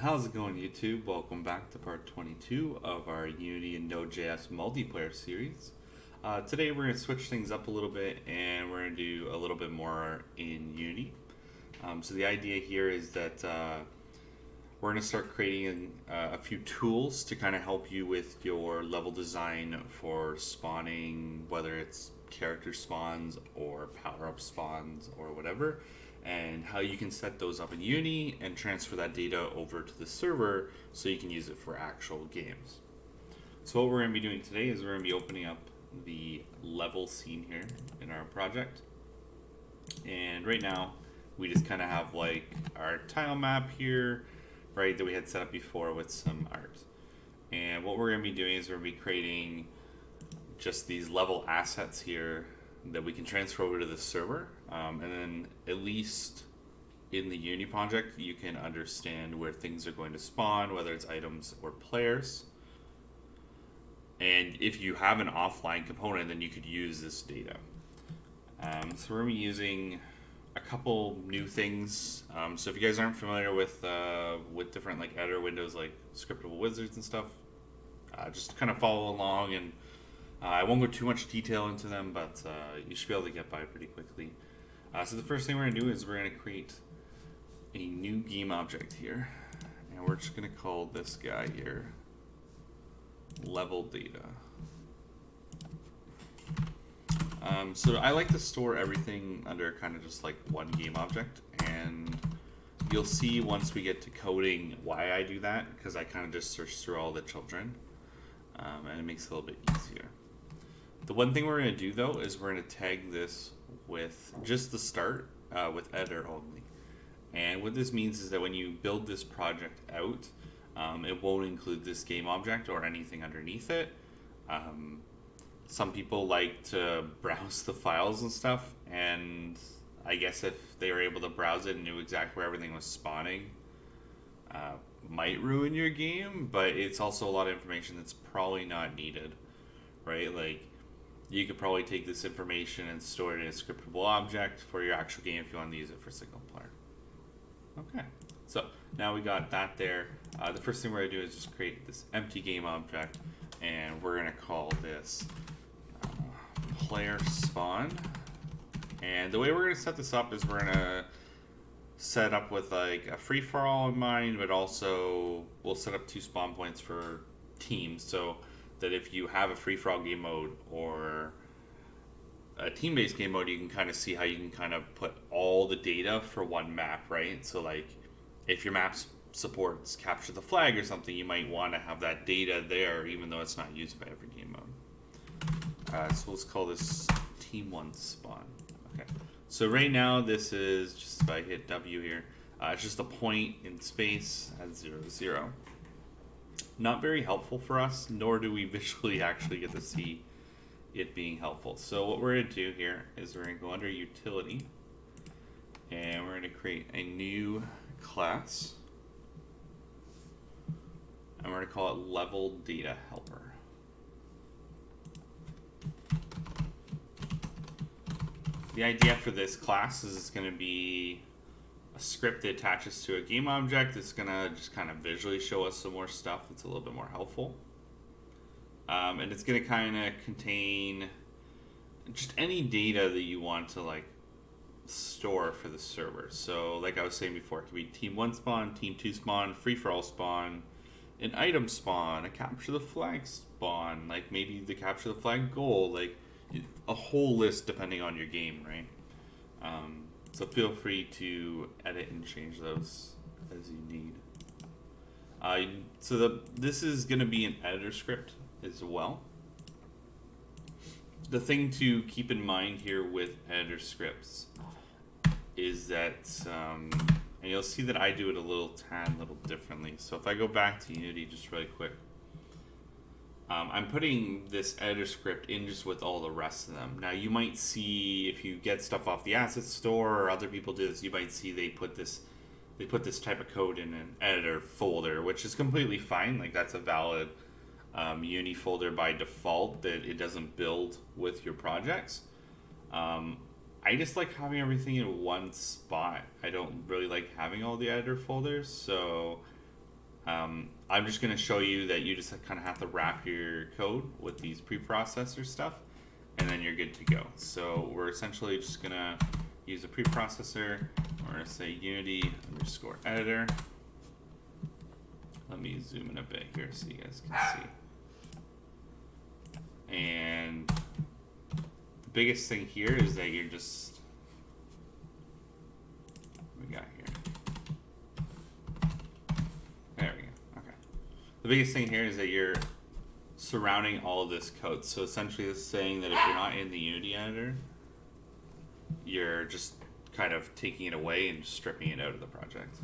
How's it going, YouTube? Welcome back to part 22 of our Unity and Node.js multiplayer series. Today we're going to switch things up a little bit and we're going to do a little bit more in Unity. So the idea here is that we're going to start creating a few tools to kind of help you with your level design for spawning, whether it's character spawns or power-up spawns or whatever, and how you can set those up in Unity and transfer that data over to the server so you can use it for actual games. So what we're going to be doing today is we're going to be opening up the level scene here in our project. And right now we just kind of have like our tile map here, right, that we had set up before with some art. And what we're going to be doing is we're going to be creating just these level assets here that we can transfer over to the server, and then at least in the Unity project you can understand where things are going to spawn, whether it's items or players. And if you have an offline component, then you could use this data. So we're going to be using a couple new things. So if you guys aren't familiar with different like editor windows like scriptable wizards and stuff, just kind of follow along, and I won't go too much detail into them, but you should be able to get by pretty quickly. So the first thing we're going to do is we're going to create a new game object here, and we're just going to call this guy here level data. So I like to store everything under kind of just like one game object, and you'll see once we get to coding why I do that, because I kind of just search through all the children, and it makes it a little bit easier. The one thing we're going to do though is we're going to tag this with just the start with editor only. And what this means is that when you build this project out, it won't include this game object or anything underneath it. Some people like to browse the files and stuff, and I guess if they were able to browse it and knew exactly where everything was spawning, might ruin your game, but it's also a lot of information that's probably not needed, right? Like, you could probably take this information and store it in a scriptable object for your actual game if you want to use it for single player. Okay, so now we got that there. The first thing we're going to do is just create this empty game object, and we're going to call this player spawn. And the way we're going to set this up is we're going to set up with like a free-for-all in mind, but also we'll set up 2 spawn points for teams, so that if you have a free-for-all game mode or a team-based game mode, you can kind of see how you can kind of put all the data for one map, right? So like if your map supports capture the flag or something, you might want to have that data there even though it's not used by every game mode. So let's call this team 1 spawn. Okay, so right now this is just, if I hit W here, it's just a point in space at 0, 0. Not very helpful for us, nor do we visually actually get to see it being helpful. So what we're going to do here is we're going to go under utility, and we're going to create a new class, and we're going to call it level data helper. The idea for this class is it's going to be a script that attaches to a game object. It's going to just kind of visually show us some more stuff that's a little bit more helpful. And it's going to kind of contain just any data that you want to like store for the server. So like I was saying before, it could be team 1 spawn, team 2 spawn, free-for-all spawn, an item spawn, a capture the flag spawn, like maybe the capture the flag goal, like a whole list depending on your game, right? So feel free to edit and change those as you need. This is going to be an editor script as well. The thing to keep in mind here with editor scripts is that, and you'll see that I do it a little differently. So if I go back to Unity just really quick, I'm putting this editor script in just with all the rest of them. Now you might see, if you get stuff off the asset store or other people do this, you might see they put this type of code in an editor folder, which is completely fine. Like, that's a valid Unity folder by default that it doesn't build with your projects. I just like having everything in one spot. I don't really like having all the editor folders, so I'm just going to show you that you just kind of have to wrap your code with these preprocessor stuff, and then you're good to go. So we're essentially just going to use a preprocessor. We're going to say unity_editor. Let me zoom in a bit here so you guys can see. And the biggest thing here is that you're just, what we got here? There we go. Okay. The biggest thing here is that you're surrounding all of this code. So essentially it's saying that if you're not in the Unity editor, you're just kind of taking it away and stripping it out of the project.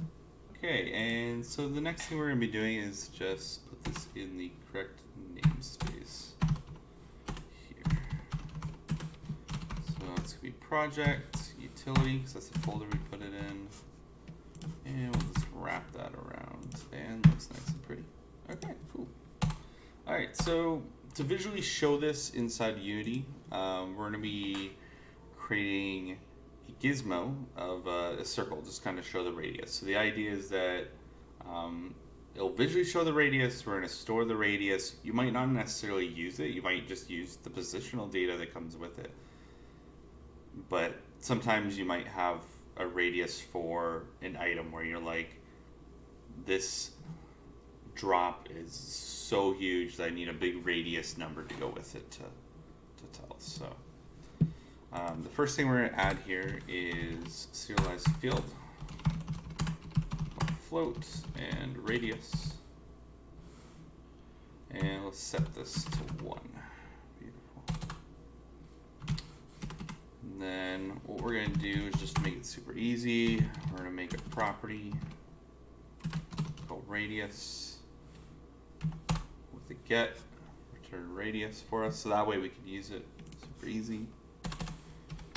Okay, and so the next thing we're going to be doing is just put this in the correct namespace here. So it's going to be project, utility, because that's the folder we put it in. And we'll just wrap that around, and looks nice and pretty. Okay, cool. All right, so to visually show this inside Unity, we're going to be creating a gizmo of a circle, just kind of show the radius. So the idea is that it'll visually show the radius. We're going to store the radius. You might not necessarily use it. You might just use the positional data that comes with it. But sometimes you might have a radius for an item where you're like, this drop is so huge that I need a big radius number to go with it to tell. So the first thing we're going to add here is serialized field, float, and radius. And let's set this to 1. Beautiful. And then what we're going to do is just make it super easy. We're going to make a property called radius with the get, return radius for us, so that way we can use it super easy.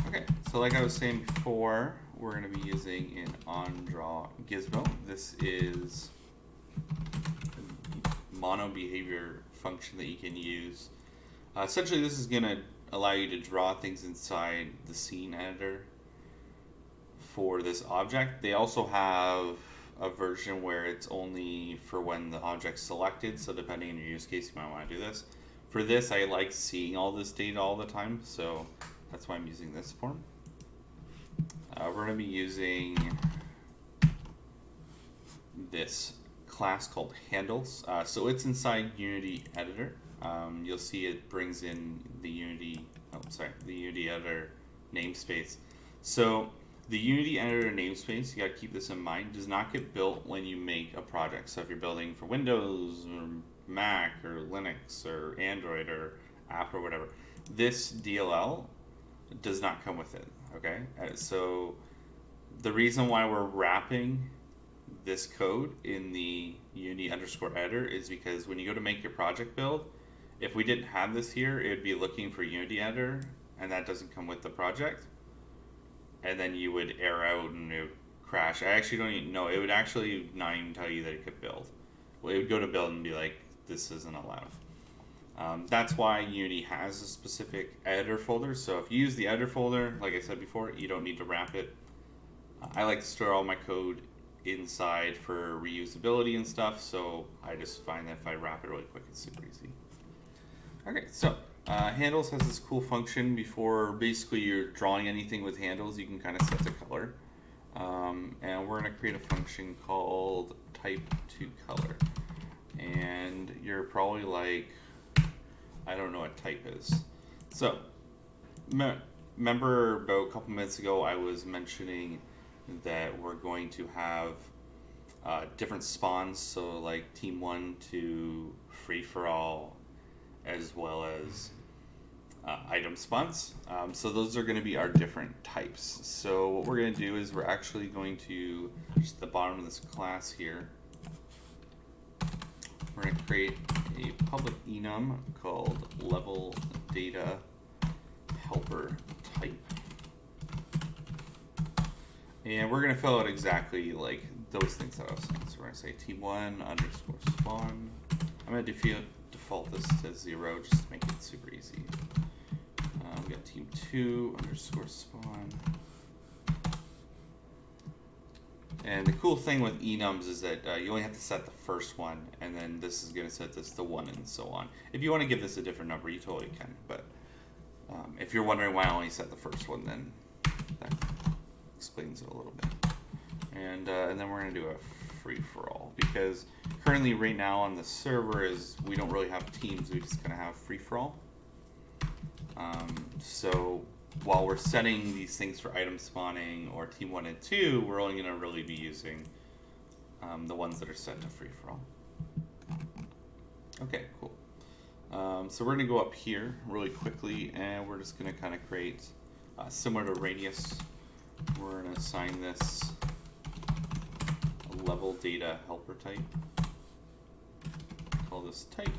Okay, so like I was saying before, we're going to be using an onDraw gizmo. This is a mono behavior function that you can use. Essentially, this is going to allow you to draw things inside the scene editor for this object. They also have a version where it's only for when the object's selected, so depending on your use case, you might want to do this. For this, I like seeing all this data all the time, so that's why I'm using this form. We're going to be using this class called handles. So it's inside Unity editor. You'll see it brings in the Unity editor namespace. So the Unity editor namespace, you got to keep this in mind, does not get built when you make a project. So if you're building for Windows or Mac or Linux or Android or app or whatever, this DLL does not come with it. Okay, so the reason why we're wrapping this code in the Unity_editor is because when you go to make your project build, if we didn't have this here, it would be looking for Unity editor, and that doesn't come with the project. And then you would error out and it would crash. I actually don't even know. It would actually not even tell you that it could build. Well, it would go to build and be like, this isn't allowed. That's why Unity has a specific editor folder. So if you use the editor folder, like I said before, you don't need to wrap it. I like to store all my code inside for reusability and stuff. So I just find that if I wrap it really quick, it's super easy. Okay, so handles has this cool function. Before basically you're drawing anything with handles, you can kind of set the color. And we're going to create a function called type_color. And you're probably like, I don't know what type is. So remember about a couple minutes ago I was mentioning that we're going to have different spawns, so like team 1 to free for all, as well as item spawns. So those are going to be our different types. So what we're going to do is we're actually going to, just at the bottom of this class here, we're going to create a public enum called level data helper type. And we're going to fill out exactly like those things that I was saying. So we're going to say team1_spawn. I'm going to default this to 0 just to make it super easy. We got team2_spawn. And the cool thing with enums is that you only have to set the first one, and then this is going to set this to 1 and so on. If you want to give this a different number, you totally can. But if you're wondering why I only set the first one, then that explains it a little bit. And then we're going to do a free-for-all, because currently right now on the server is we don't really have teams, we just kind of have free-for-all. So while we're setting these things for item spawning or team 1 and 2, we're only going to really be using the ones that are set to free-for-all. Okay, cool. So we're going to go up here really quickly, and we're just going to kind of create, similar to radius, we're going to assign this a level data helper type. Call this type.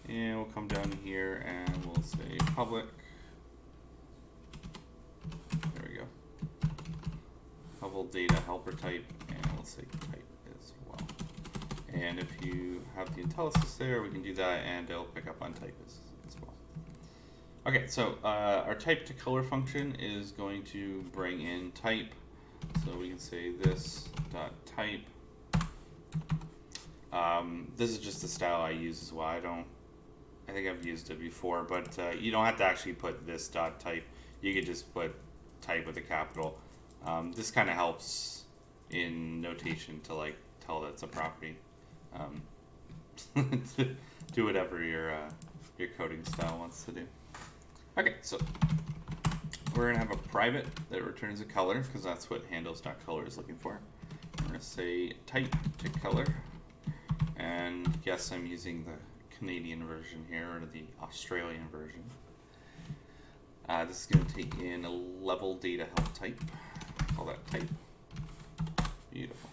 And we'll come down here and we'll say public. There we go. Level data helper type, and we'll say type as well. And if you have the IntelliSys there, we can do that, and it'll pick up on type as well. Okay, so our type to color function is going to bring in type. So we can say this dot type. This is just the style I use as well. I think I've used it before, but you don't have to actually put this dot type. You could just put type with a capital. This kind of helps in notation to like tell that it's a property. Do whatever your coding style wants to do. Okay, so we're gonna have a private that returns a color, because that's what handles.color is looking for. We're gonna say type to color, and yes, I'm using the Canadian version here, or the Australian version. This is going to take in a level data help type. Call that type. Beautiful.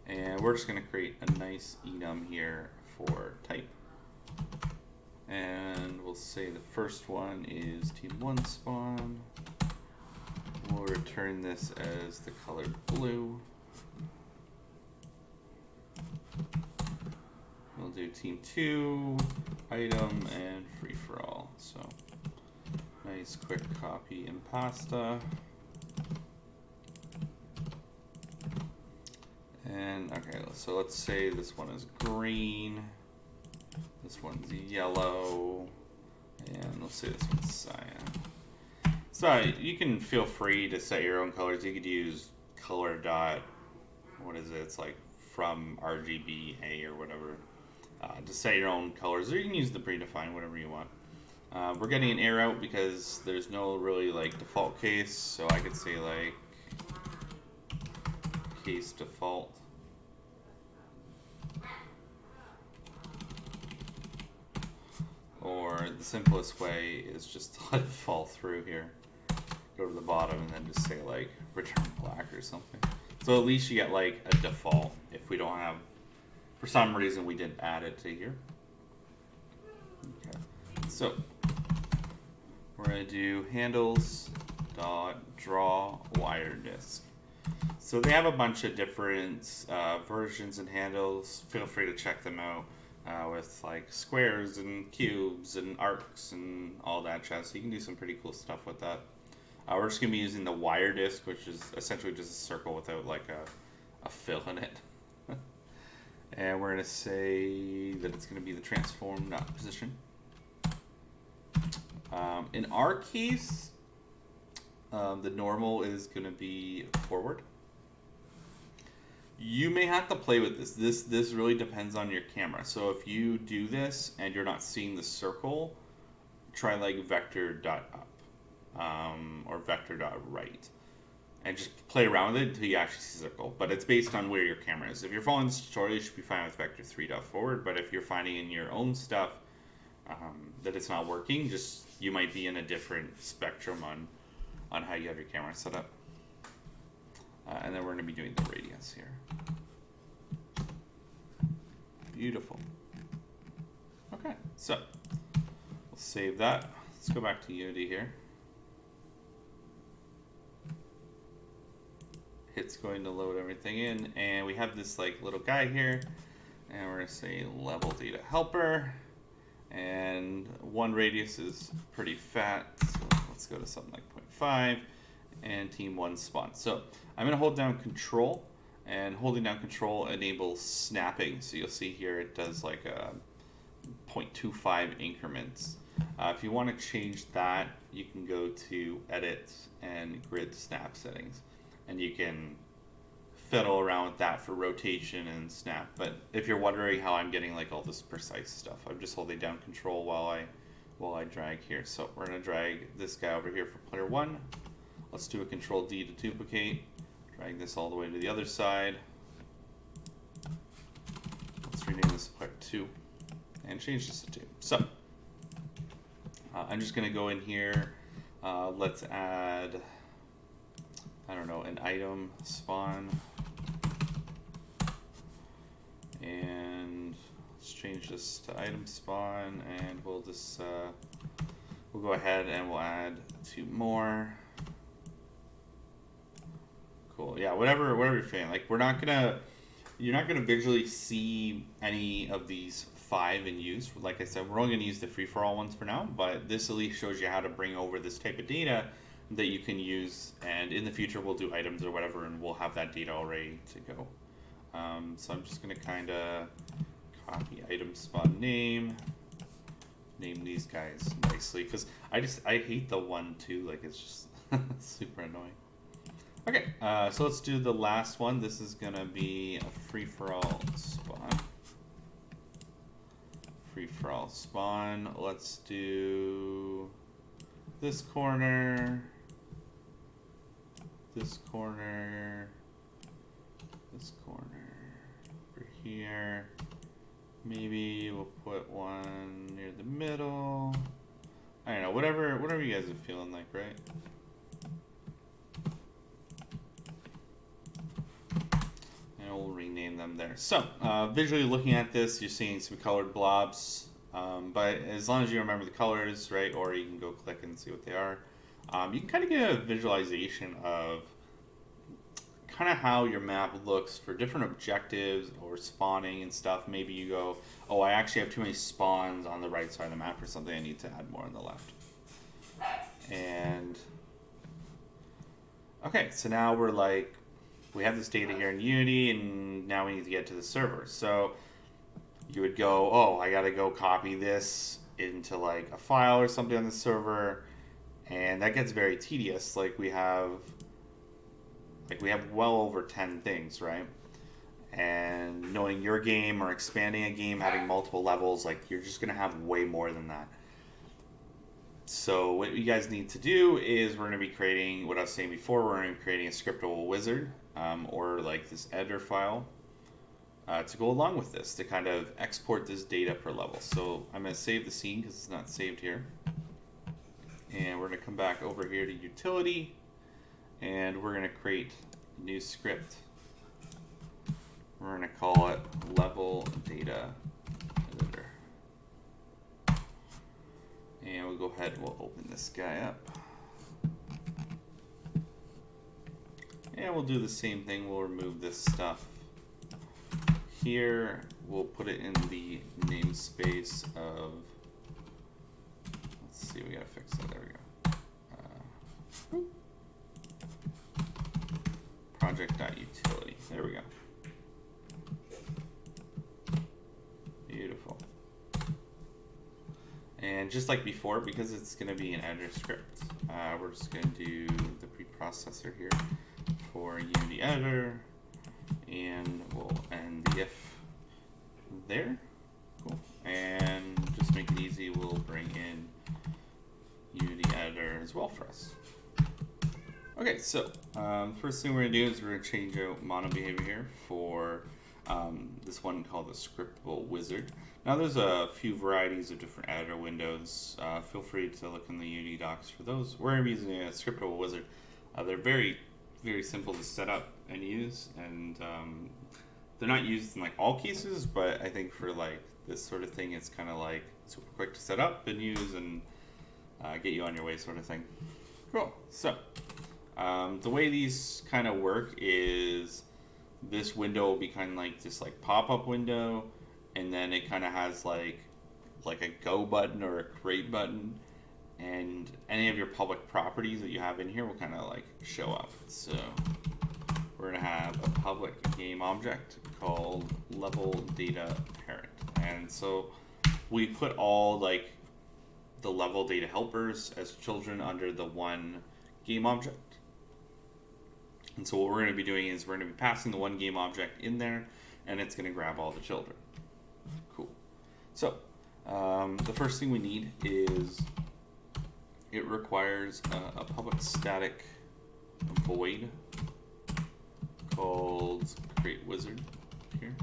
And we're just going to create a nice enum here for type. And we'll say the first one is team 1 spawn. We'll return this as the color blue. We'll do team 2, item, and free for all. So nice quick copy and pasta. And okay, so let's say this one is green, this one's yellow, and let's say this one's cyan. So you can feel free to set your own colors. You could use color dot, what is it? It's like from RGBA or whatever. To set your own colors, or you can use the predefined, whatever you want. We're getting an error out because there's no really like default case, so I could say like case default. Or the simplest way is just to let it fall through here. Go to the bottom and then just say like return black or something. So at least you get like a default if we don't have, for some reason we didn't add it to here. Okay. So we're going to do handles dot draw wire disk. So they have a bunch of different versions and handles. Feel free to check them out with like squares and cubes and arcs and all that jazz. So you can do some pretty cool stuff with that. We're just going to be using the wire disk, which is essentially just a circle without like a fill in it. And we're going to say that it's going to be the transform, not position. In our case, the normal is going to be forward. You may have to play with this. This really depends on your camera. So if you do this and you're not seeing the circle, try like vector dot up or vector dot right. And just play around with it until you actually see the circle. But it's based on where your camera is. If you're following this tutorial, you should be fine with vector 3.forward. But if you're finding in your own stuff that it's not working, just you might be in a different spectrum on how you have your camera set up. And then we're going to be doing the radius here. Beautiful. Okay, so we'll save that. Let's go back to Unity here. It's going to load everything in, and we have this like little guy here, and we're going to say level data helper, and one radius is pretty fat, so let's go to something like 0.5, and team 1 spawn. So I'm going to hold down control, and holding down control enables snapping. So you'll see here it does like a 0.25 increments. If you want to change that, you can go to edit and grid snap settings, and you can fiddle around with that for rotation and snap. But if you're wondering how I'm getting like all this precise stuff, I'm just holding down control while I drag here. So we're gonna drag this guy over here for player 1. Let's do a control D to duplicate. Drag this all the way to the other side. Let's rename this player 2 and change this to 2. So I'm just gonna go in here. Let's add, I don't know, an item spawn, and let's change this to item spawn, and we'll just we'll go ahead and we'll add 2 more. Cool. Yeah, whatever you're feeling. Like you're not gonna visually see any of these 5 in use. Like I said, we're only gonna use the free-for-all ones for now, but this at least shows you how to bring over this type of data that you can use, and in the future we'll do items or whatever, and we'll have that data all ready to go. So I'm just gonna kind of copy item spawn name these guys nicely, because I hate the 1 2, like it's just super annoying. Okay, so let's do the last one. This is gonna be a free-for-all spawn. Free-for-all spawn. Let's do this corner, this corner, this corner, over here. Maybe we'll put one near the middle. I don't know, whatever you guys are feeling like, right? And we'll rename them there. So, visually looking at this, you're seeing some colored blobs. But as long as you remember the colors, right, or you can go click and see what they are, you can kind of get a visualization of kind of how your map looks for different objectives or spawning and stuff. Maybe you go, oh, I actually have too many spawns on the right side of the map or something. I need to add more on the left. And okay, so now we're like, we have this data here in Unity, and now we need to get to the server. So you would go, oh, I gotta go copy this into like a file or something on the server, and that gets very tedious. Like we have well over 10 things, right? And knowing your game or expanding a game, having multiple levels, like you're just gonna have way more than that. So what you guys need to do is we're gonna be creating, what I was saying before, we're gonna be creating a scriptable wizard, or like this editor file, to go along with this, to kind of export this data per level. So I'm gonna save the scene because it's not saved here. And we're gonna come back over here to utility, and we're gonna create a new script. We're gonna call it level data editor. And we'll go ahead and we'll open this guy up. And we'll do the same thing, we'll remove this stuff. Here, we'll put it in the namespace of, let's see, we gotta fix that, there we go. Project.utility, there we go. Beautiful. And just like before, because it's going to be an editor script, we're just going to do the preprocessor here for Unity editor, and we'll end the if there. Cool. And just make it easy, we'll bring in Unity editor as well for us. Okay, so first thing we're going to do is we're going to change out mono behavior here for this one called the scriptable wizard. Now there's a few varieties of different editor windows. Feel free to look in the Unity docs for those. We're using a scriptable wizard. They're very, very simple to set up and use, and they're not used in like all cases, but I think for like this sort of thing, it's kind of like super quick to set up and use and get you on your way sort of thing. Cool. So the way these kind of work is this window will be kind of like this like pop-up window, and then it kind of has like a go button or a create button, and any of your public properties that you have in here will kind of like show up. So we're gonna have a public game object called level data parent, and so we put all like the level data helpers as children under the one game object. And so what we're going to be doing is we're going to be passing the one game object in there, and it's going to grab all the children. Cool. So the first thing we need is it requires a public static void called create wizard here.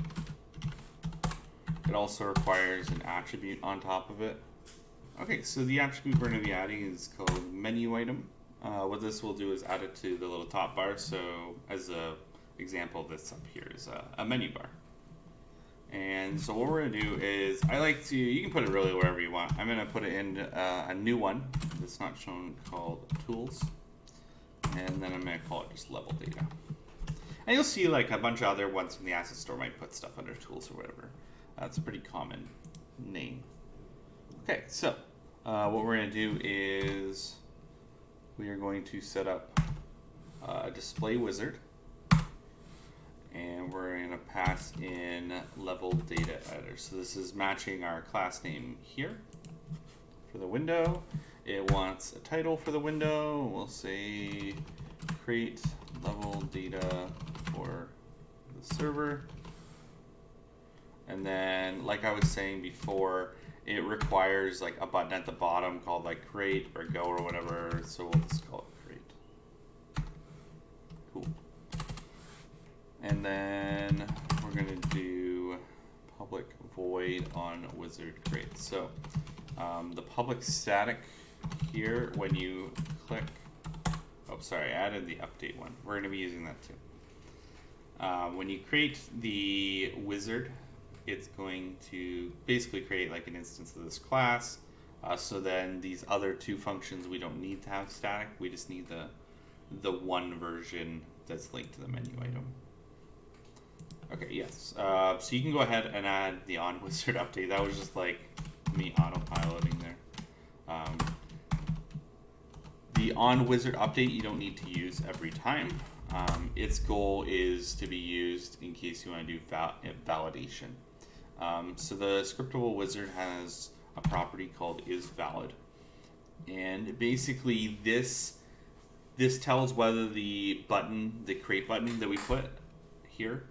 It also requires an attribute on top of it. Okay, so the attribute we're going to be adding is called menu item. What this will do is add it to the little top bar. So as a example, this up here is a menu bar. And so what we're going to do is, you can put it really wherever you want. I'm going to put it in a new one that's not shown called tools. And then I'm going to call it just level data. And you'll see like a bunch of other ones from the asset store might put stuff under tools or whatever. That's a pretty common name. Okay, so what we're going to do is we are going to set up a display wizard, and we're going to pass in level data editor. So this is matching our class name here for the window. It wants a title for the window. We'll say create level data for the server. And then, like I was saying before, it requires like a button at the bottom called like create or go or whatever. So we'll just call it create. Cool. And then we're going to do public void on wizard create. So the public static here, when you click, oh sorry, I added the update one. We're going to be using that too. When you create the wizard, it's going to basically create like an instance of this class. So then these other two functions we don't need to have static. We just need the one version that's linked to the menu item. Okay, yes. So you can go ahead and add the on wizard update. That was just like me autopiloting there. The on wizard update you don't need to use every time. Its goal is to be used in case you want to do validation. So the scriptable wizard has a property called isValid, and basically this tells whether the button, the create button that we put here,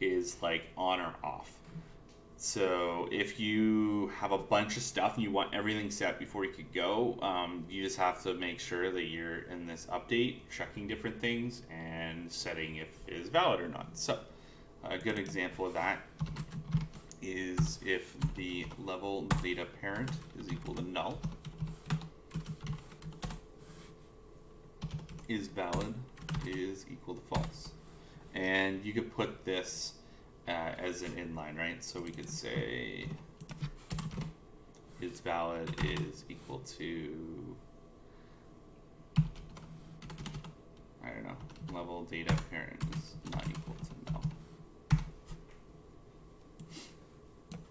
is like on or off. So if you have a bunch of stuff and you want everything set before you could go, you just have to make sure that you're in this update, checking different things and setting if it is valid or not. So a good example of that is if the level data parent is equal to null, isValid is equal to false. And you could put this as an inline, right? So we could say isValid is equal to, I don't know, level data parent is not equal to null.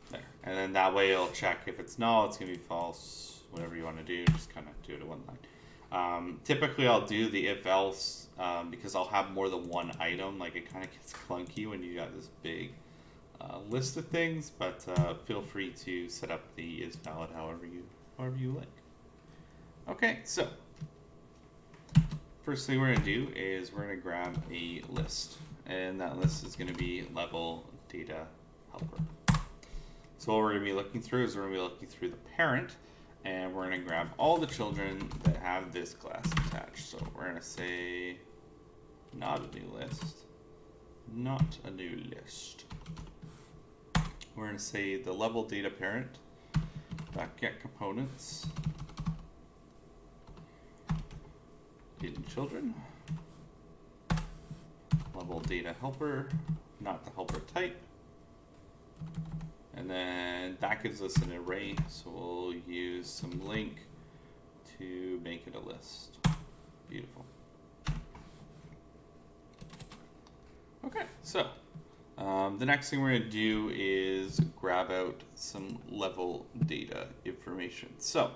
There. And then that way it'll check if it's null, it's going to be false, whatever you want to do, just kind of do it in one line. Typically I'll do the if else because I'll have more than one item. Like it kind of gets clunky when you got this big list of things, but feel free to set up the isValid however you like. Okay, so first thing we're going to do is we're going to grab a list, and that list is going to be level data helper. So what we're going to be looking through is we're going to be looking through the parent, and we're going to grab all the children that have this class attached. So we're going to say not a new list, not a new list. We're going to say the level data parent dot get components hidden children, level data helper, not the helper type. And then that gives us an array, so we'll use some link to make it a list. Beautiful. Okay, so the next thing we're going to do is grab out some level data information. So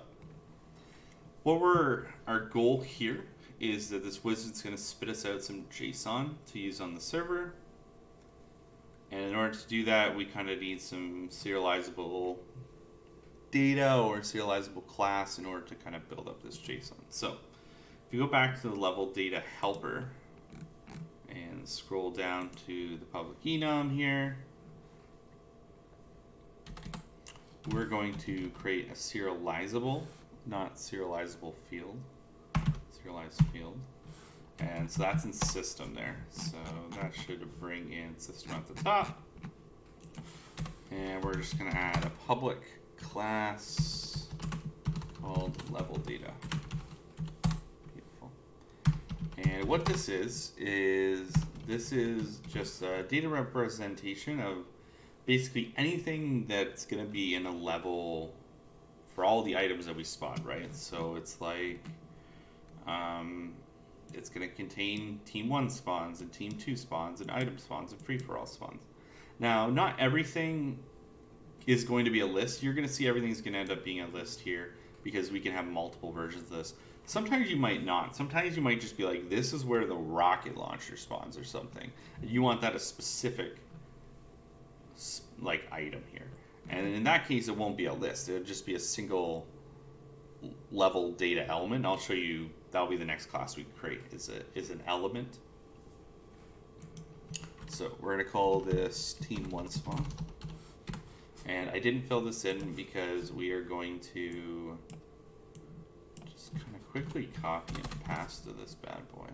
our goal here is that this wizard's going to spit us out some JSON to use on the server. And in order to do that, we kind of need some serializable data or serializable class in order to kind of build up this JSON. So if you go back to the level data helper and scroll down to the public enum here, we're going to create a serializable, not serializable field, serialized field. And so that's in system there. So that should bring in system at the top. And we're just going to add a public class called level data. Beautiful. And what this is just a data representation of basically anything that's going to be in a level for all the items that we spawn, right? So it's like, it's going to contain team 1 spawns and team 2 spawns and item spawns and free-for-all spawns. Now, not everything is going to be a list. You're going to see everything's going to end up being a list here because we can have multiple versions of this. Sometimes you might not. Sometimes you might just be like, this is where the rocket launcher spawns or something. You want that a specific like item here. And in that case, it won't be a list. It'll just be a single level data element. I'll show you. That'll be the next class we create. Is an element. So we're going to call this team 1 spawn. And I didn't fill this in because we are going to just kind of quickly copy and paste to this bad boy.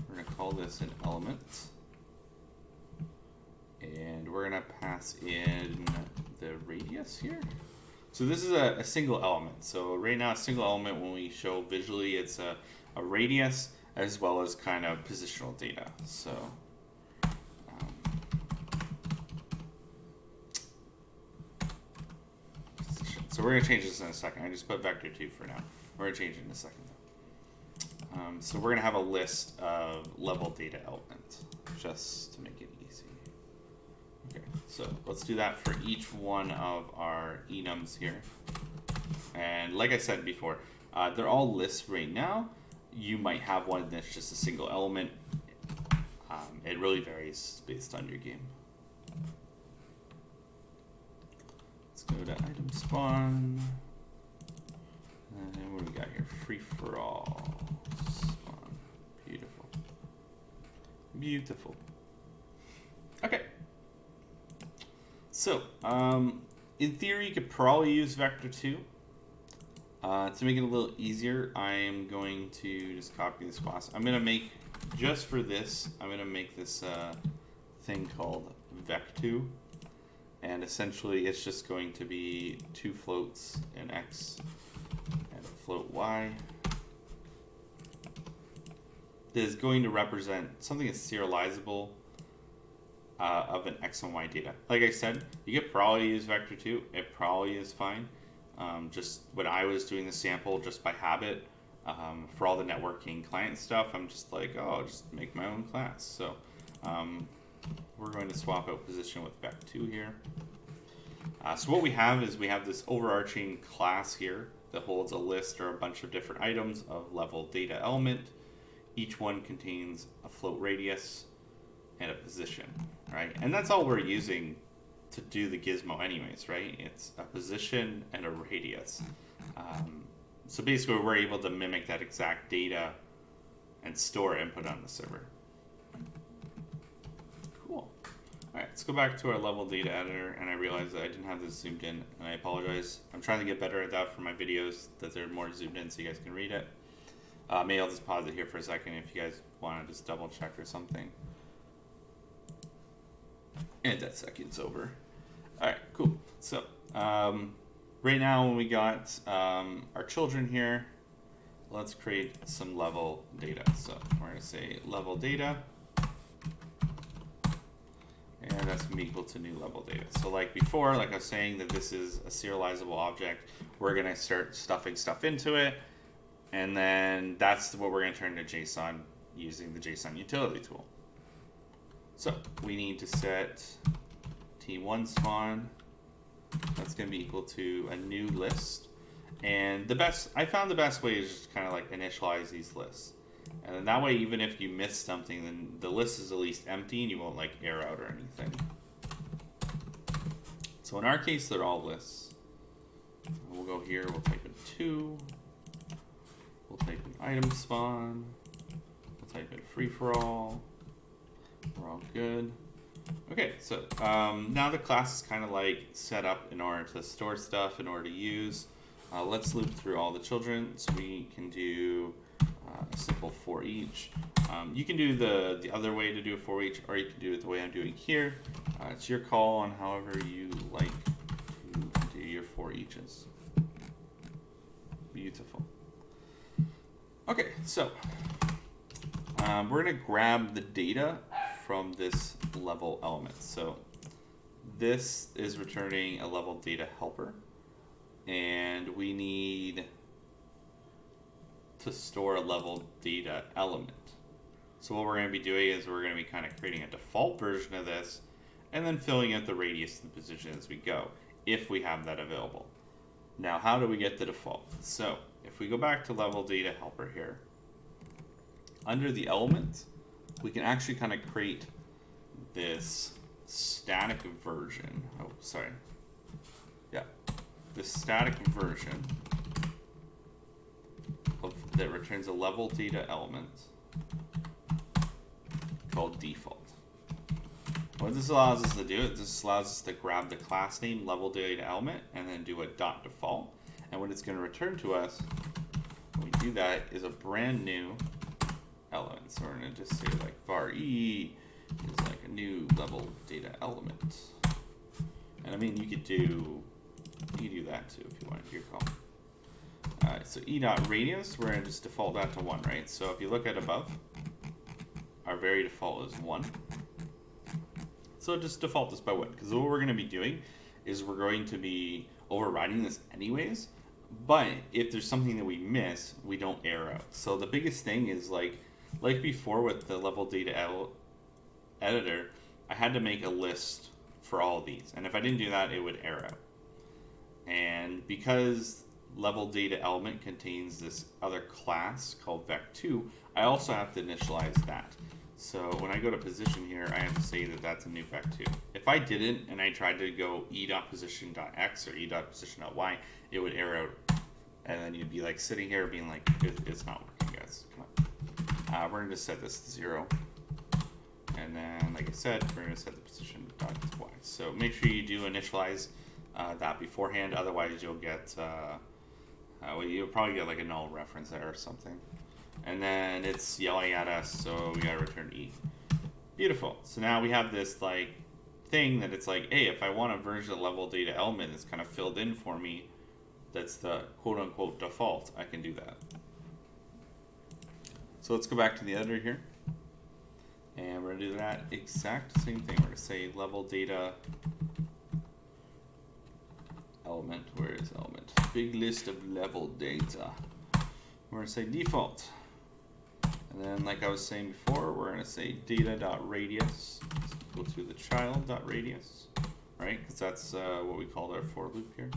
We're going to call this an element. And we're going to pass in the radius here. So this is a single element. So right now, a single element, when we show visually, it's a radius as well as kind of positional data. So so we're going to change this in a second. I just put vector 2 for now. We're going to change it in a second. So we're going to have a list of level data elements just to make it easy. Okay, so let's do that for each one of our enums here. And like I said before, they're all lists right now. You might have one that's just a single element. It really varies based on your game. Let's go to item spawn. And what do we got here? Free for all spawn. Beautiful. Beautiful. Okay. So, in theory, you could probably use vector 2. To make it a little easier, I am going to just copy this class. I'm going to make, just for this, I'm going to make this thing called vec2. And essentially, it's just going to be 2 floats, an x and a float y. That is going to represent something that's serializable of an x and y data. Like I said, you could probably use vector 2. It probably is fine. Just when I was doing the sample, just by habit, for all the networking client stuff, I'm just like, oh, I'll just make my own class. So we're going to swap out position with vec2 here. So what we have is we have this overarching class here that holds a list or a bunch of different items of level data element. Each one contains a float radius and a position, right? And that's all we're using to do the gizmo anyways, right? It's a position and a radius. So basically we're able to mimic that exact data and store input on the server. Cool. All right, let's go back to our level data editor, and I realized that I didn't have this zoomed in, and I apologize. I'm trying to get better at that for my videos, that they're more zoomed in so you guys can read it. Maybe I'll just pause it here for a second if you guys want to just double check or something. And that second's over. All right, cool. So right now when we got our children here, let's create some level data. So we're going to say level data, and that's going to be equal to new level data. So like before, like I was saying, that this is a serializable object. We're going to start stuffing stuff into it, and then that's what we're going to turn into JSON using the JSON utility tool. So we need to set T1 spawn. That's going to be equal to a new list. And I found the best way is just kind of like initialize these lists. And then that way, even if you miss something, then the list is at least empty and you won't like error out or anything. So in our case, they're all lists. We'll go here, we'll type in 2. We'll type in item spawn. We'll type in free for all. We're all good. Okay, so now the class is kind of like set up in order to store stuff, in order to use. Let's loop through all the children. So we can do a simple for each. You can do the other way to do a for each, or you can do it the way I'm doing here. It's your call on however you like to do your for eaches. Beautiful. Okay, so we're going to grab the data from this level element. So this is returning a level data helper, and we need to store a level data element. So what we're going to be doing is we're going to be kind of creating a default version of this and then filling out the radius and position as we go, if we have that available. Now, how do we get the default? So if we go back to level data helper here, under the element, we can actually kind of create this static version. Oh, sorry. Yeah, this static version that returns a level data element called default. What this allows us to do, this allows us to grab the class name level data element and then do a dot default. And what it's going to return to us when we do that is a brand new element. So we're going to just say like var e is like a new level data element. And I mean, you could do that too if you want, your call. Alright, so e.radius, we're going to just default that to 1, right? So if you look at above, our very default is 1. So just default this by 1, because what we're going to be doing is we're going to be overriding this anyways, but if there's something that we miss, we don't error out. So the biggest thing is like before with the level data editor, I had to make a list for all of these, and if I didn't do that, it would error out. And because level data element contains this other class called vec2, I also have to initialize that. So when I go to position here, I have to say that that's a new vec2. If I didn't and I tried to go e.position.x or e.position.y, it would error out, and then you'd be like sitting here being like, it's not working, guys. Come on. We're going to set this to 0. And then, like I said, we're going to set the position.y. So make sure you do initialize that beforehand, otherwise you'll get, you'll probably get like a null reference there or something. And then it's yelling at us, so we gotta return E. Beautiful. So now we have this like thing that it's like, hey, if I want a version of level data element that's kind of filled in for me, that's the quote unquote default, I can do that. So let's go back to the editor here. And we're gonna do that exact same thing. We're gonna say level data element. Where is element? Big list of level data. We're gonna say default. And then, like I was saying before, we're going to say data.radius equal to the child.radius, right? Because that's what we called our for loop here.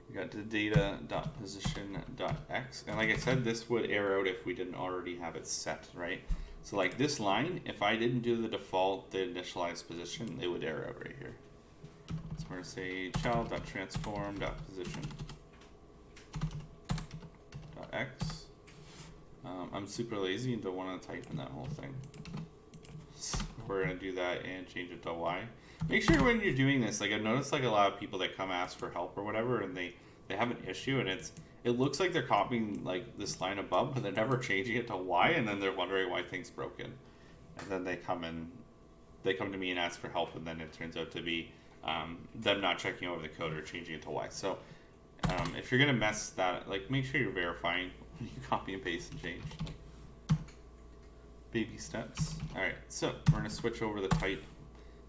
We got the data.position.x. And like I said, this would error out if we didn't already have it set, right? So like this line, if I didn't do the default, the initialized position, it would error out right here. So we're going to say child.transform.position.x. I'm super lazy and don't want to type in that whole thing. So we're going to do that and change it to y. Make sure when you're doing this, like I've noticed like a lot of people that come ask for help or whatever, and they have an issue, and it looks like they're copying like this line above, but they're never changing it to y, and then they're wondering why things broken. And then they come to me and ask for help, and then it turns out to be them not checking over the code or changing it to y. So if you're going to mess that, like make sure you're verifying when you copy and paste and change. Baby steps. Alright, so we're going to switch over the type.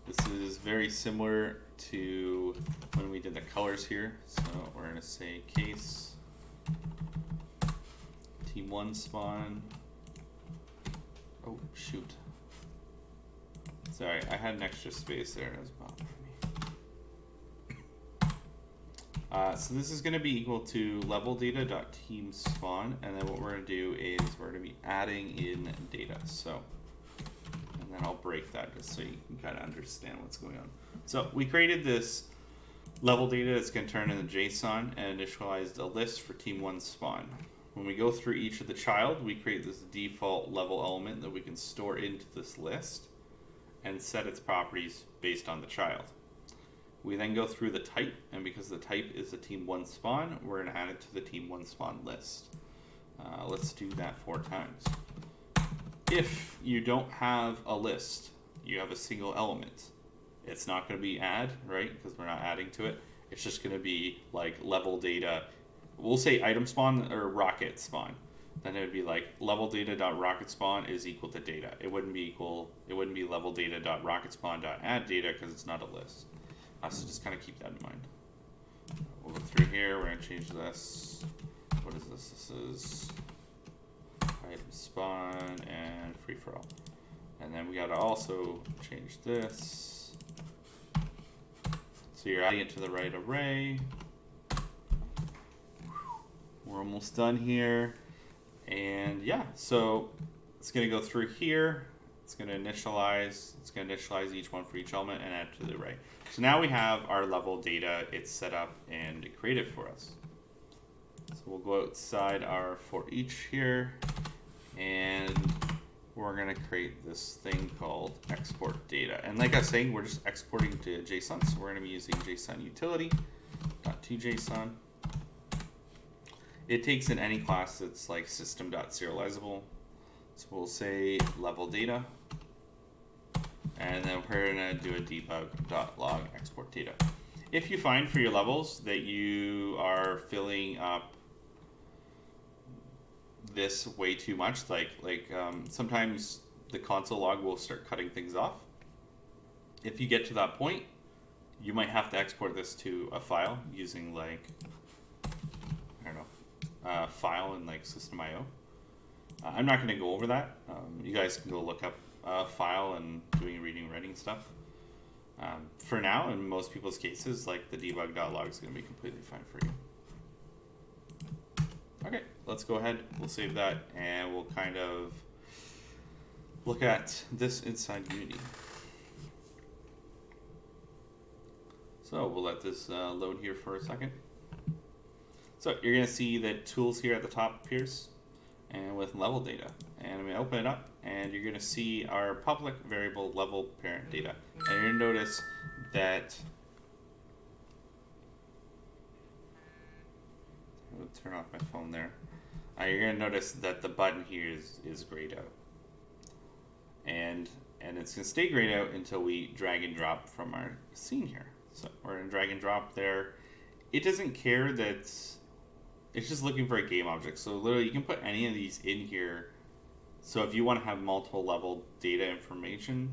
This is very similar to when we did the colors here. So we're going to say case t1 spawn. Oh, shoot. Sorry, I had an extra space there. That was bothering me. So this is going to be equal to level data.team spawn, and then what we're going to do is we're going to be adding in data. So, and then I'll break that just so you can kind of understand what's going on. So we created this level data that's going to turn into JSON and initialized a list for team 1 spawn. When we go through each of the child, we create this default level element that we can store into this list and set its properties based on the child. We then go through the type, and because the type is a team 1 spawn, we're going to add it to the team 1 spawn list. Let's do that 4 times. If you don't have a list, you have a single element, it's not going to be add, right? Because we're not adding to it. It's just going to be like level data. We'll say item spawn or rocket spawn. Then it would be like level data.rocket spawn is equal to data. It wouldn't be level data.rocket spawn.add data because it's not a list. So just kind of keep that in mind. We'll go through here. We're going to change this. What is this? This is item spawn and free for all. And then we got to also change this. So you're adding it to the right array. We're almost done here. And yeah, so it's going to go through here. It's going to initialize each one for each element and add to the array. So now we have our level data. It's set up and created for us. So we'll go outside our for each here, and we're going to create this thing called export data. And like I was saying, we're just exporting to JSON. So we're going to be using JSON utility .toJSON. It takes in any class that's like system.serializable. So we'll say level data, and then we're going to do a debug.log export data. If you find for your levels that you are filling up this way too much, sometimes the console log will start cutting things off. If you get to that point, you might have to export this to a file using like, I don't know, file in like system.io. I'm not going to go over that. You guys can go look up file and doing reading and writing stuff. For now, in most people's cases, like the debug.log is going to be completely fine for you. Okay, let's go ahead. We'll save that, and we'll kind of look at this inside Unity. So we'll let this load here for a second. So you're going to see that tools here at the top appears, and with level data. And I'm going to open it up, and you're going to see our public variable level parent data. And you're going to notice that, I'll turn off my phone there. You're going to notice that the button here is grayed out. And it's going to stay grayed out until we drag and drop from our scene here. So we're going to drag and drop there. It doesn't care that it's just looking for a game object. So literally you can put any of these in here. So if you want to have multiple level data information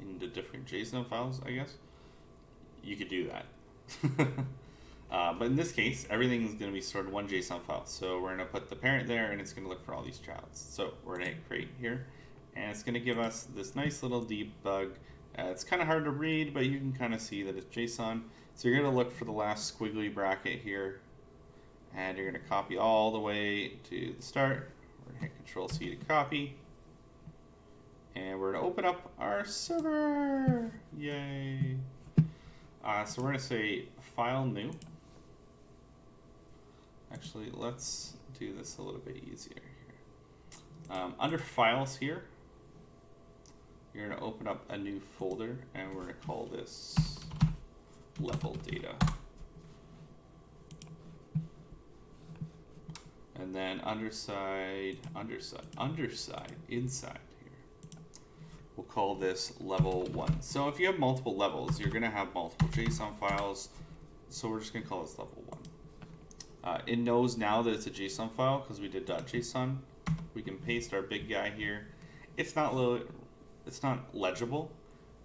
into different JSON files, I guess, you could do that. But in this case, everything is going to be stored in one JSON file. So we're going to put the parent there, and it's going to look for all these childs. So we're going to hit create here, and it's going to give us this nice little debug. It's kind of hard to read, but you can kind of see that it's JSON. So you're going to look for the last squiggly bracket here, and you're going to copy all the way to the start. We're going to hit Control-C to copy, and we're going to open up our server. Yay! So we're going to say File New. Actually, let's do this a little bit easier here. Under Files here, you're going to open up a new folder, and we're going to call this Level Data. And then inside here, we'll call this Level 1. So if you have multiple levels, you're going to have multiple JSON files. So we're just going to call this Level 1. It knows now that it's a JSON file because we did .json. We can paste our big guy here. It's not legible.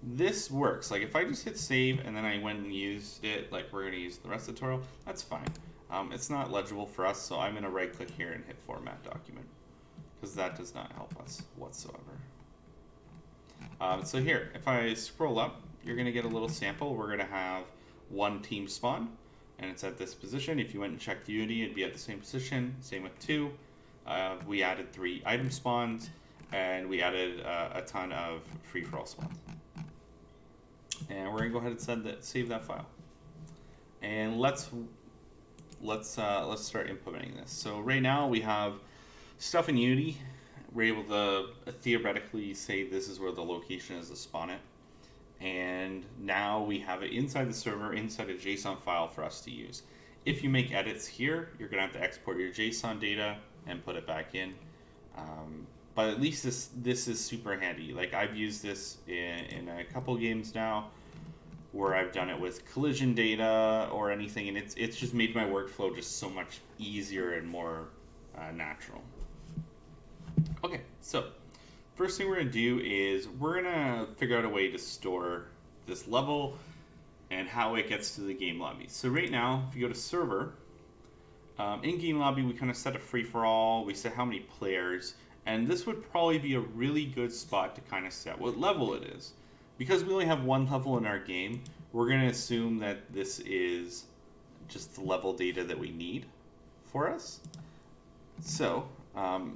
This works. Like if I just hit save and then I went and used it, like we're going to use the rest of the tutorial, that's fine. It's not legible for us, so I'm going to right click here and hit format document because that does not help us whatsoever. So here, if I scroll up, you're going to get a little sample. We're going to have one team spawn. and it's at this position. If you went and checked Unity, it'd be at the same position. Same with 2. We added 3 item spawns, and we added a ton of free-for-all spawns. And we're gonna go ahead and save that file. And let's start implementing this. So right now we have stuff in Unity. We're able to theoretically say this is where the location is to spawn it. And now we have it inside the server, inside a JSON file for us to use. If you make edits here, you're going to have to export your JSON data and put it back in. But at least this is super handy. Like, I've used this in a couple games now where I've done it with collision data or anything, and it's just made my workflow just so much easier and more natural. Okay, so first thing we're going to do is we're going to figure out a way to store this level and how it gets to the game lobby. So right now, if you go to server, in game lobby, we kind of set a free-for-all, we set how many players, and this would probably be a really good spot to kind of set what level it is. Because we only have one level in our game, we're going to assume that this is just the level data that we need for us. So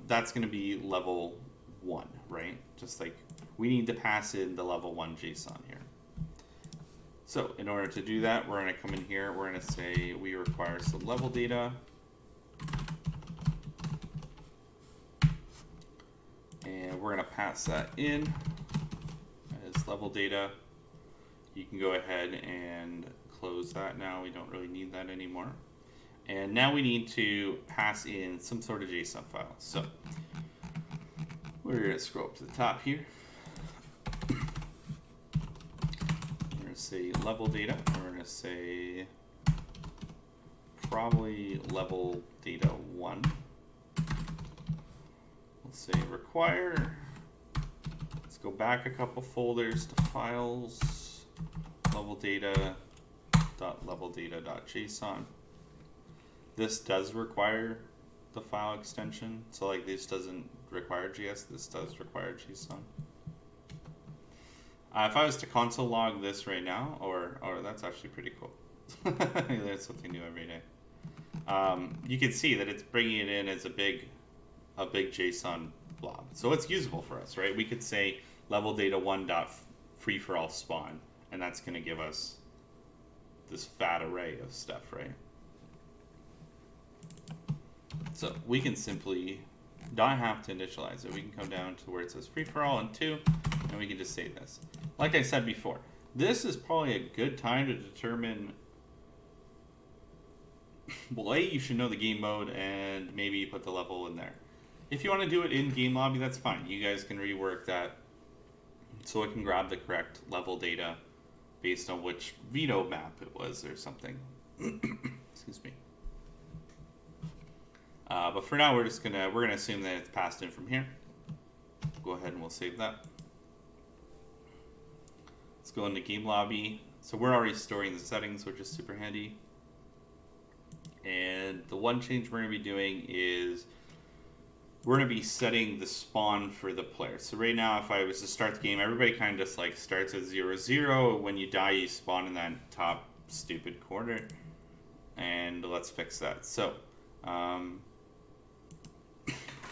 that's going to be level 1, right? Just like we need to pass in the level 1 JSON here. So in order to do that, we're going to come in here, we're going to say we require some level data. And we're going to pass that in as level data. You can go ahead and close that now. We don't really need that anymore. And now we need to pass in some sort of JSON file. So we're going to scroll up to the top here. We're going to say level data. We're going to say probably level data 1. We'll say require. Let's go back a couple folders to files, level data, .level data.json. This does require the file extension, so like this doesn't require JS, this does require JSON. If I was to console log this right now, or that's actually pretty cool. There's something new every day. You can see that it's bringing it in as a big JSON blob. So it's usable for us, right? We could say level data 1.free-for-all spawn, and that's going to give us this fat array of stuff, right? So we can simply not have to initialize it. We can come down to where it says free-for-all and 2, and we can just say this. Like I said before, this is probably a good time to determine, well, A, you should know the game mode, and maybe you put the level in there. If you want to do it in game lobby, that's fine. You guys can rework that so it can grab the correct level data based on which veto map it was or something. Excuse me. But for now, we're gonna assume that it's passed in from here. Go ahead and we'll save that. Let's go into game lobby. So we're already storing the settings, which is super handy. And the one change we're gonna be doing is we're going to be setting the spawn for the player. So right now, if I was to start the game, everybody kind of just like starts at 0-0. When you die, you spawn in that top stupid corner. And let's fix that. So to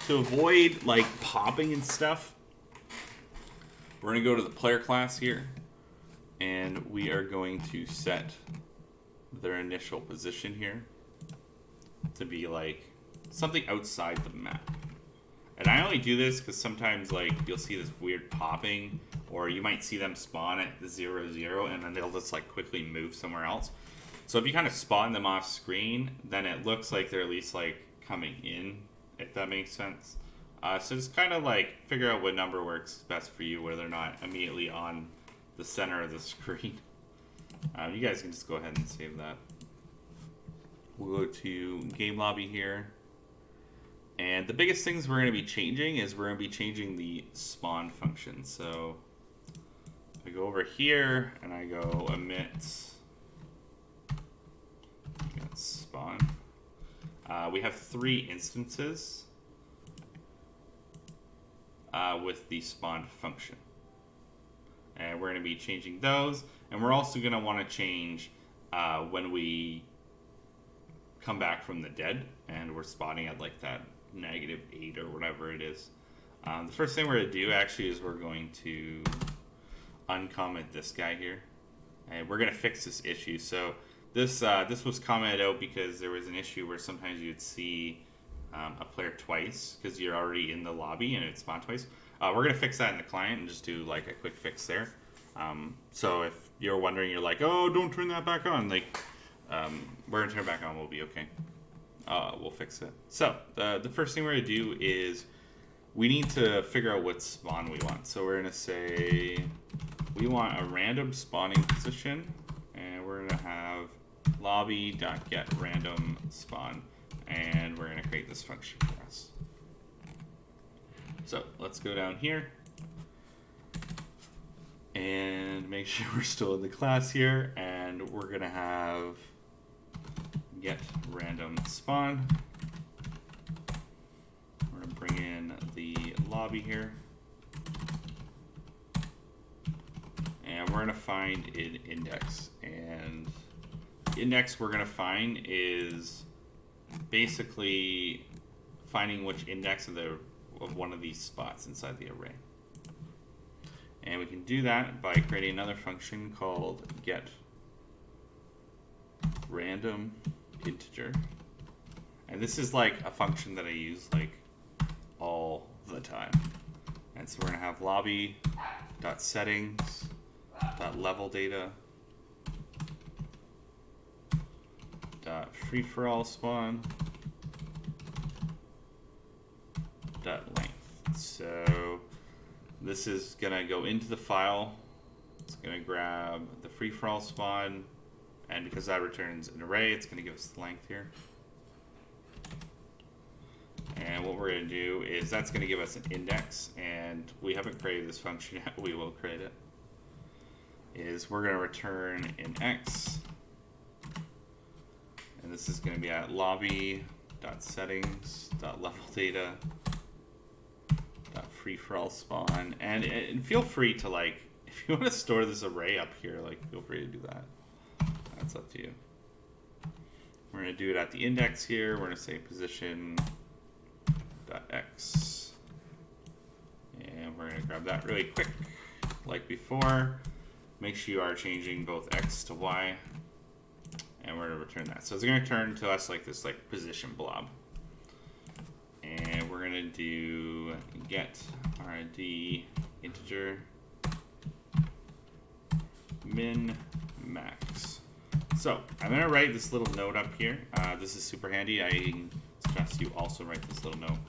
avoid like popping and stuff, we're going to go to the player class here. And we are going to set their initial position here to be like something outside the map. And I only do this because sometimes like you'll see this weird popping, or you might see them spawn at the 0-0 and then they'll just like quickly move somewhere else. So if you kind of spawn them off screen, then it looks like they're at least like coming in, if that makes sense. So just kind of like figure out what number works best for you, where they're not immediately on the center of the screen. You guys can just go ahead and save that. We'll go to game lobby here. And the biggest things we're going to be changing is we're going to be changing the spawn function. So I go over here and I go emit spawn. We have 3 instances with the spawn function. And we're going to be changing those. And we're also going to want to change when we come back from the dead, and we're spawning at like that -8 or whatever it is. The first thing we're going to do actually is we're going to uncomment this guy here, and we're going to fix this issue. So this was commented out because there was an issue where sometimes you'd see a player twice because you're already in the lobby and it spawned twice. We're going to fix that in the client and just do like a quick fix there. So if you're wondering, you're like, oh, don't turn that back on. Like, we're going to turn it back on. We'll be okay. We'll fix it. So the first thing we're going to do is we need to figure out what spawn we want. So we're going to say we want a random spawning position, and we're going to have lobby.getRandomSpawn, and we're going to create this function for us. So let's go down here and make sure we're still in the class here, and we're going to have getRandomSpawn. We're going to bring in the lobby here, and we're going to find an index. And the index we're going to find is basically finding which index of one of these spots inside the array. And we can do that by creating another function called getRandomInteger. And this is like a function that I use like all the time. And so we're going to have lobby.settings.levelData .freeForAllSpawn .length. So this is going to go into the file. It's going to grab the free-for-all spawn, and because that returns an array, it's going to give us the length here. And what we're going to do is that's going to give us an index, and we haven't created this function yet. We will create it. Is we're going to return an x, and this is going to be at lobby.settings.levelData .freeForAllSpawn, and feel free to, like, if you want to store this array up here, like, feel free to do that. That's up to you. We're going to do it at the index here. We're going to say position.x, and we're going to grab that really quick, like before. Make sure you are changing both x to y, and we're going to return that. So it's going to turn to us like this, like, position blob. And we're going to do getRandInteger min max. So I'm going to write this little note up here. This is super handy. I suggest you also write this little note.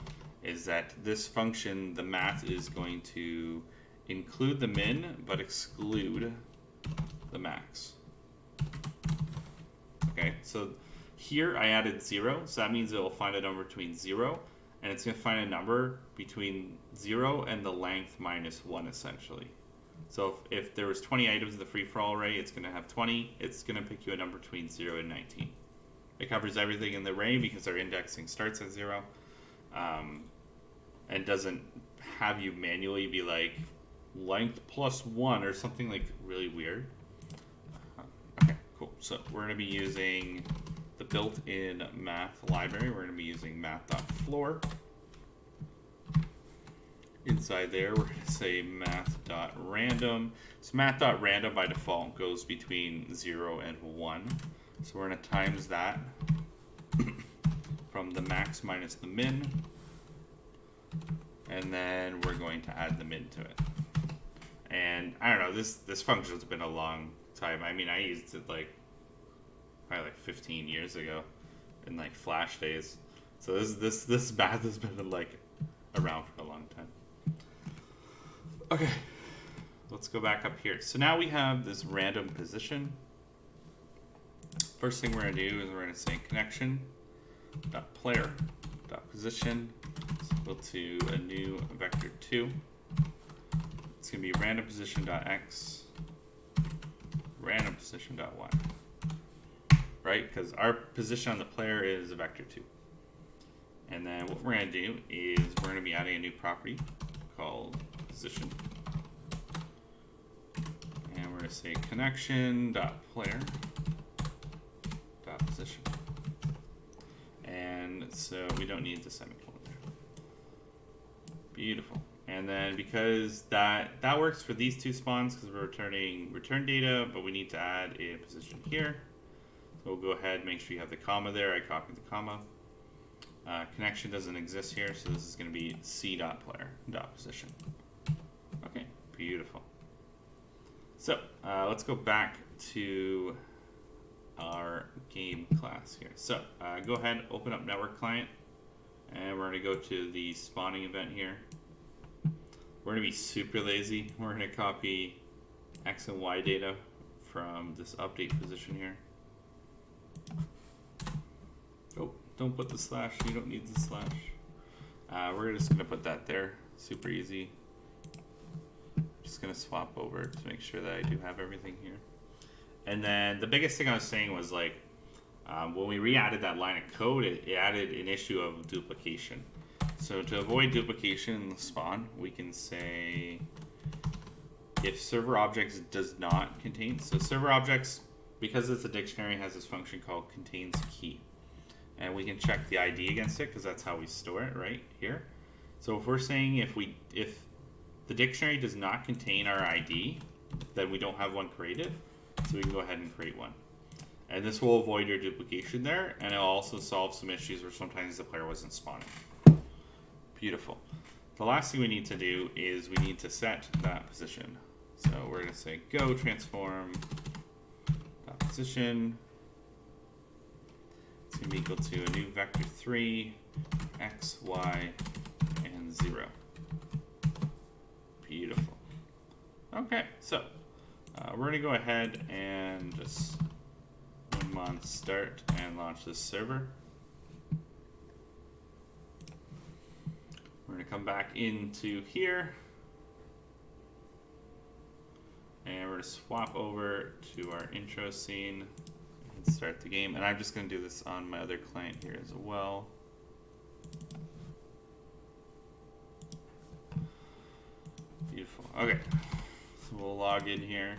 Is that this function, the math, is going to include the min but exclude the max. Okay, so here I added 0, so that means it will find a number between 0, and it's going to find a number between 0 and the length minus 1, essentially. So if there was 20 items in the free-for-all array, it's going to have 20. It's going to pick you a number between 0 and 19. It covers everything in the array because our indexing starts at 0, and doesn't have you manually be like length plus 1 or something like really weird. Okay, cool. So we're going to be using the built-in math library. We're going to be using math.floor. Inside there, we're going to say math.random. So math.random by default goes between 0 and 1. So we're going to times that from the max minus the min. And then we're going to add the min to it. And I don't know, this function's been a long time. I mean, I used it like probably like 15 years ago in like Flash days. So this math has been like around for a long time. Okay, let's go back up here. So now we have this random position. First thing we're going to do is we're going to say connection.player.position is equal to a new vector 2. It's going to be random position.x, random position.y. Right? Because our position on the player is a vector 2. And then what we're going to do is we're going to be adding a new property called position. And we're going to say connection.player.position. And so we don't need the semicolon there. Beautiful. And then because that works for these two spawns because we're returning return data, but we need to add a position here. So we'll go ahead, make sure you have the comma there. I copied the comma. Connection doesn't exist here, so this is going to be c.player.position. Okay, beautiful. So let's go back to our game class here. So go ahead, open up network client, and we're going to go to the spawning event here. We're going to be super lazy. We're going to copy X and Y data from this update position here. Oh, don't put the slash. You don't need the slash. We're just going to put that there. Super easy. Just going to swap over to make sure that I do have everything here. And then the biggest thing I was saying was like, when we re-added that line of code, it added an issue of duplication. So to avoid duplication in the spawn, we can say if server objects does not contain, so server objects, because it's a dictionary, has this function called contains key. And we can check the ID against it because that's how we store it right here. So if we're saying if the dictionary does not contain our ID, then we don't have one created. So we can go ahead and create one. And this will avoid your duplication there, and it'll also solve some issues where sometimes the player wasn't spawning. Beautiful. The last thing we need to do is we need to set that position. So we're going to say go transform dot position. It's going to be equal to a new vector 3, x, y, and 0. Beautiful. Okay, so we're going to go ahead and just on start and launch this server. We're going to come back into here and we're going to swap over to our intro scene and start the game. And I'm just going to do this on my other client here as well. Beautiful. Okay, so we'll log in here.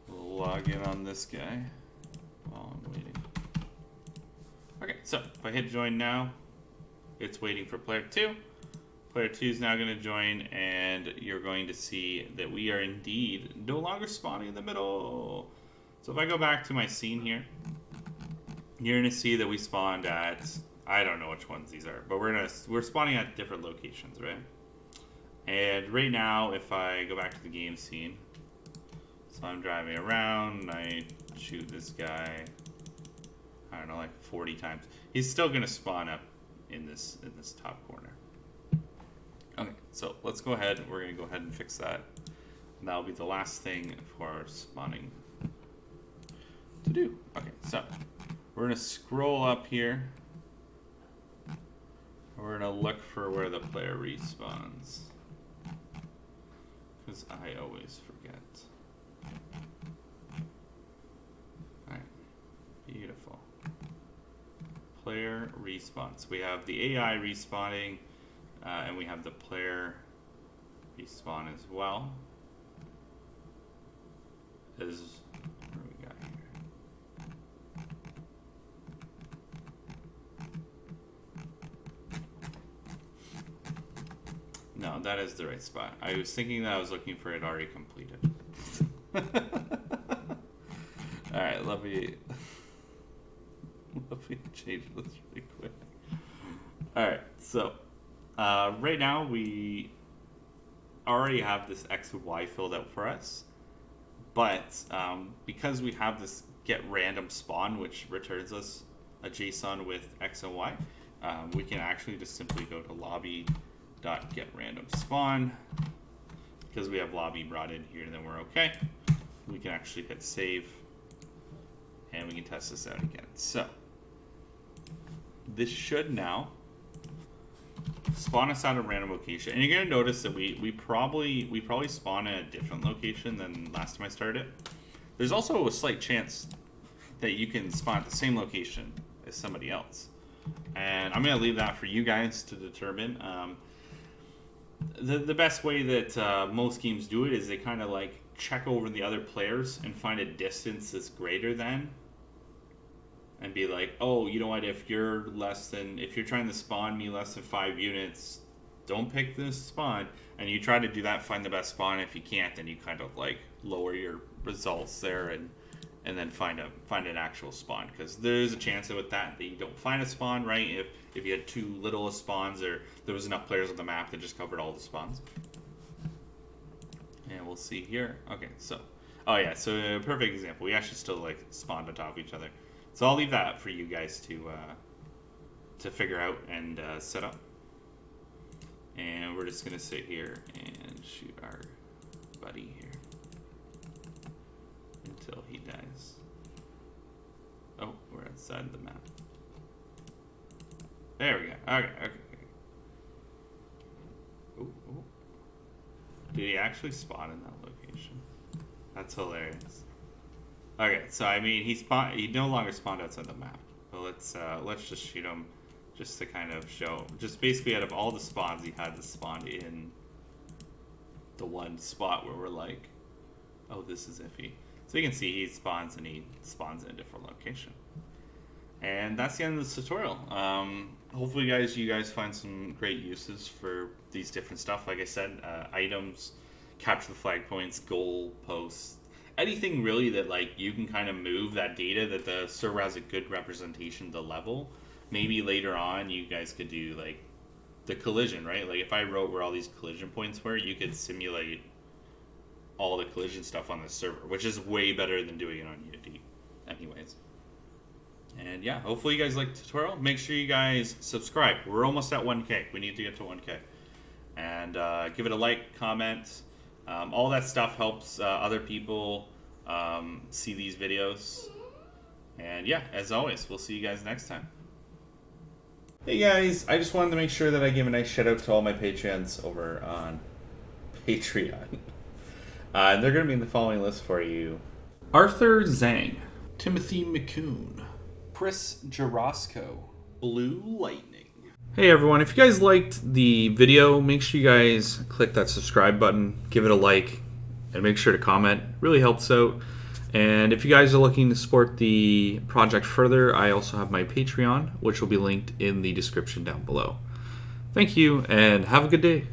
We'll log in on this guy while I'm waiting. Okay, so if I hit join now, it's waiting for player 2. Player 2 is now going to join, and you're going to see that we are indeed no longer spawning in the middle. So if I go back to my scene here, you're going to see that we spawned at, I don't know which ones these are, but we're spawning at different locations, right? And right now, if I go back to the game scene, so I'm driving around, and I shoot this guy, I don't know, like 40 times. He's still going to spawn up in this top corner. Okay, so let's go ahead. We're going to go ahead and fix that. And that'll be the last thing for our spawning to do. Okay, so we're going to scroll up here. We're going to look for where the player respawns, because I always forget. Alright, beautiful. Player respawns. We have the AI respawning, and we have the player respawn as well. What do we got here? No, that is the right spot. I was thinking that I was looking for it already completed. Alright, let me change this really quick. Alright, so right now we already have this X and Y filled out for us, but because we have this get random spawn, which returns us a JSON with X and Y, we can actually just simply go to lobby.getRandomSpawn. Because we have lobby brought in here, then we're okay. We can actually hit save, and we can test this out again. So this should now spawn us out of random location, and you're gonna notice that we probably spawn at a different location than last time I started it. There's also a slight chance that you can spawn at the same location as somebody else, and I'm gonna leave that for you guys to determine. The best way that most games do it is they kind of like check over the other players and find a distance that's greater than and be like, oh, you know what, if you're trying to spawn me less than 5 units, don't pick this spawn. And you try to do that, find the best spawn. If you can't, then you kind of like lower your results there and then find an actual spawn, because there's a chance that with that you don't find a spawn, right? If you had too little of spawns, or there was enough players on the map that just covered all the spawns. And we'll see here. Okay, so so a perfect example. We actually still like spawned on top of each other. So I'll leave that up for you guys to figure out and set up. And we're just gonna sit here and shoot our buddy here until he dies. Oh, we're outside the map. There we go. Okay. Ooh. Did he actually spawn in that location? That's hilarious. Okay, so I mean he no longer spawned outside the map. But let's just shoot him just to kind of show, just basically out of all the spawns he had to spawn in the one spot where we're like, oh, this is iffy. So you can see he spawns in a different location. And that's the end of this tutorial. Hopefully you guys find some great uses for these different stuff. Like I said, items, capture the flag points, goal posts, anything really that like you can kind of move that data that the server has a good representation of the level. Maybe later on you guys could do like the collision, right? Like if I wrote where all these collision points were, you could simulate all the collision stuff on the server, which is way better than doing it on Unity anyways. And yeah, hopefully you guys liked the tutorial. Make sure you guys subscribe. We're almost at 1K. We need to get to 1K. And give it a like, comment. All that stuff helps other people see these videos. And yeah, as always, we'll see you guys next time. Hey guys, I just wanted to make sure that I give a nice shout out to all my Patreons over on Patreon. And they're going to be in the following list for you: Arthur Zhang, Timothy McCoon, Chris Jarosco, Blue Lightning. Hey everyone, if you guys liked the video, make sure you guys click that subscribe button, give it a like, and make sure to comment. It really helps out. And if you guys are looking to support the project further, I also have my Patreon, which will be linked in the description down below. Thank you, and have a good day.